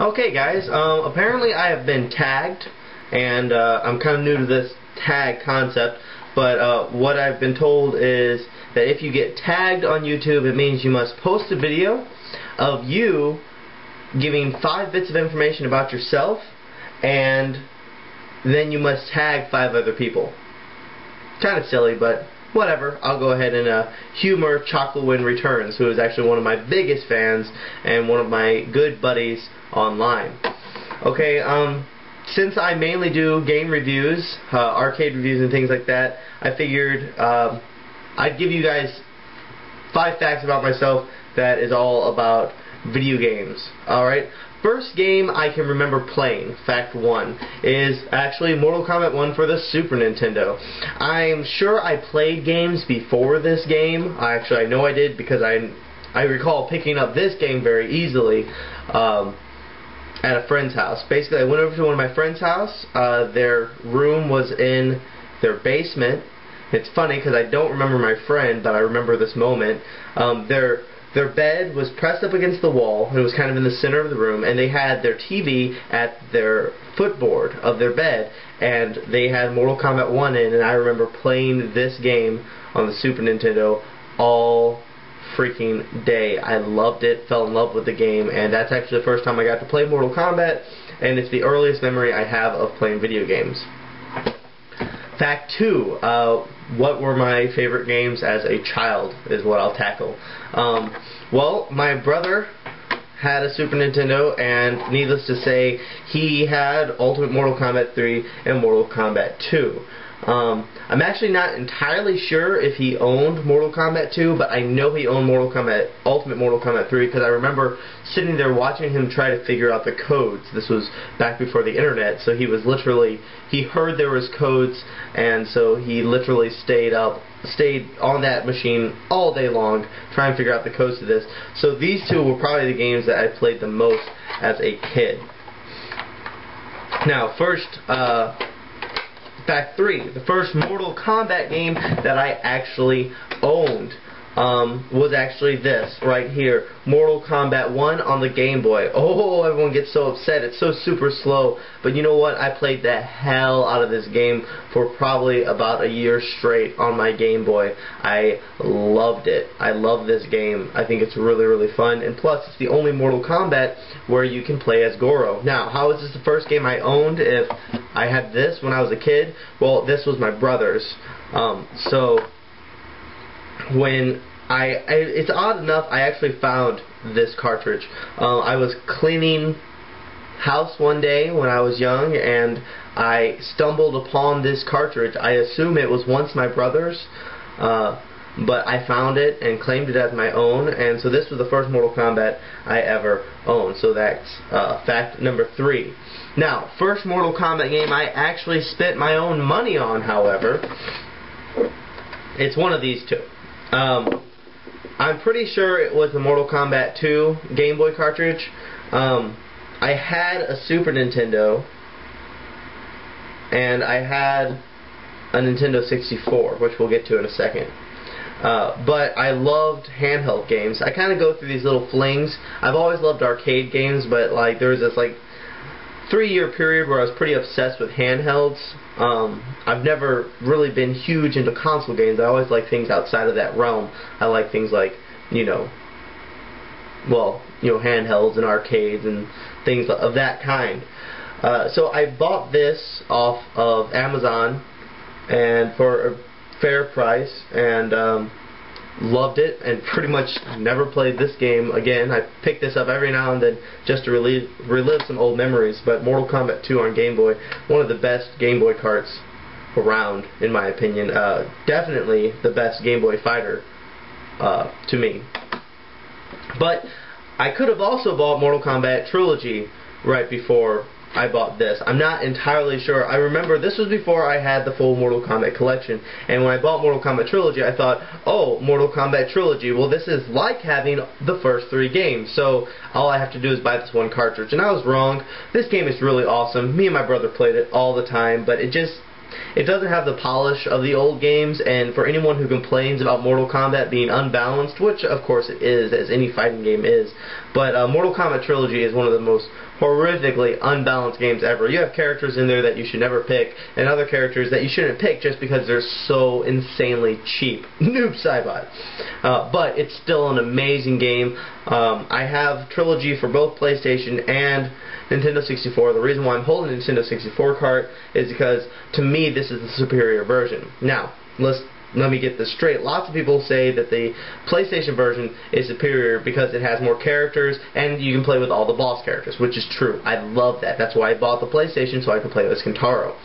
Okay guys, apparently I have been tagged, and I'm kind of new to this tag concept, but what I've been told is that if you get tagged on YouTube, it means you must post a video of you giving 5 bits of information about yourself, and then you must tag 5 other people. Kind of silly, but whatever. I'll go ahead and humor Chocklewin Returns, who is actually one of my biggest fans and one of my good buddies online. Okay, since I mainly do game reviews, arcade reviews and things like that, I figured I'd give you guys 5 facts about myself that is all about video games. Alright? First game I can remember playing, fact 1, is actually Mortal Kombat 1 for the Super Nintendo. I'm sure I played games before this game. I know I did, because I recall picking up this game very easily at a friend's house. Basically, I went over to one of my friend's house. Their room was in their basement. It's funny because I don't remember my friend, but I remember this moment. Their bed was pressed up against the wall. It was kind of in the center of the room, and they had their TV at their footboard of their bed, and they had Mortal Kombat 1 in, and I remember playing this game on the Super Nintendo all freaking day. I loved it, fell in love with the game, and that's actually the first time I got to play Mortal Kombat, and it's the earliest memory I have of playing video games. Fact 2, what were my favorite games as a child is what I'll tackle. Well, my brother had a Super Nintendo, and needless to say, he had Ultimate Mortal Kombat 3 and Mortal Kombat 2. I'm actually not entirely sure if he owned Mortal Kombat 2, but I know he owned Ultimate Mortal Kombat 3, because I remember sitting there watching him try to figure out the codes. This was back before the internet, so he heard there was codes, and so he literally stayed on that machine all day long trying to figure out the codes to this. So these two were probably the games that I played the most as a kid. Now, first, fact 3, the first Mortal Kombat game that I actually owned was actually this right here, Mortal Kombat 1 on the Game Boy. Oh, everyone gets so upset. It's so super slow, but you know what? I played the hell out of this game for probably about a year straight on my Game Boy. I loved it. I love this game. I think it's really, really fun, and plus it's the only Mortal Kombat where you can play as Goro. Now, how is this the first game I owned if I had this when I was a kid? Well, this was my brother's. So when it's odd enough, I actually found this cartridge. I was cleaning house one day when I was young, and I stumbled upon this cartridge. I assume it was once my brother's, but I found it and claimed it as my own, and so this was the first Mortal Kombat I ever owned. So that's fact number 3. Now, first Mortal Kombat game I actually spent my own money on, however, it's one of these two. I'm pretty sure it was the Mortal Kombat 2 Game Boy cartridge. I had a Super Nintendo, and I had a Nintendo 64, which we'll get to in a second. But I loved handheld games. I kind of go through these little flings. I've always loved arcade games, but like there was this like 3-year period where I was pretty obsessed with handhelds. I've never really been huge into console games. I always like things outside of that realm. I like things like, handhelds and arcades and things of that kind. So I bought this off of Amazon and for a fair price, and loved it, and pretty much never played this game again. I pick this up every now and then just to relive some old memories, but Mortal Kombat 2 on Game Boy, one of the best Game Boy carts around, in my opinion. Definitely the best Game Boy fighter to me. But I could have also bought Mortal Kombat Trilogy right before I bought this. I'm not entirely sure. I remember this was before I had the full Mortal Kombat collection, and when I bought Mortal Kombat Trilogy, I thought, oh, Mortal Kombat Trilogy, well, this is like having the first 3 games, so all I have to do is buy this one cartridge. And I was wrong. This game is really awesome. Me and my brother played it all the time, but it doesn't have the polish of the old games, and for anyone who complains about Mortal Kombat being unbalanced, which of course it is, as any fighting game is, but Mortal Kombat Trilogy is one of the most horrifically unbalanced games ever. You have characters in there that you should never pick, and other characters that you shouldn't pick just because they're so insanely cheap. Noob Saibot. But it's still an amazing game. I have Trilogy for both PlayStation and Nintendo 64. The reason why I'm holding the Nintendo 64 cart is because, to me, this is the superior version. Now, let me get this straight. Lots of people say that the PlayStation version is superior because it has more characters and you can play with all the boss characters, which is true. I love that. That's why I bought the PlayStation, so I could play as Kentaro.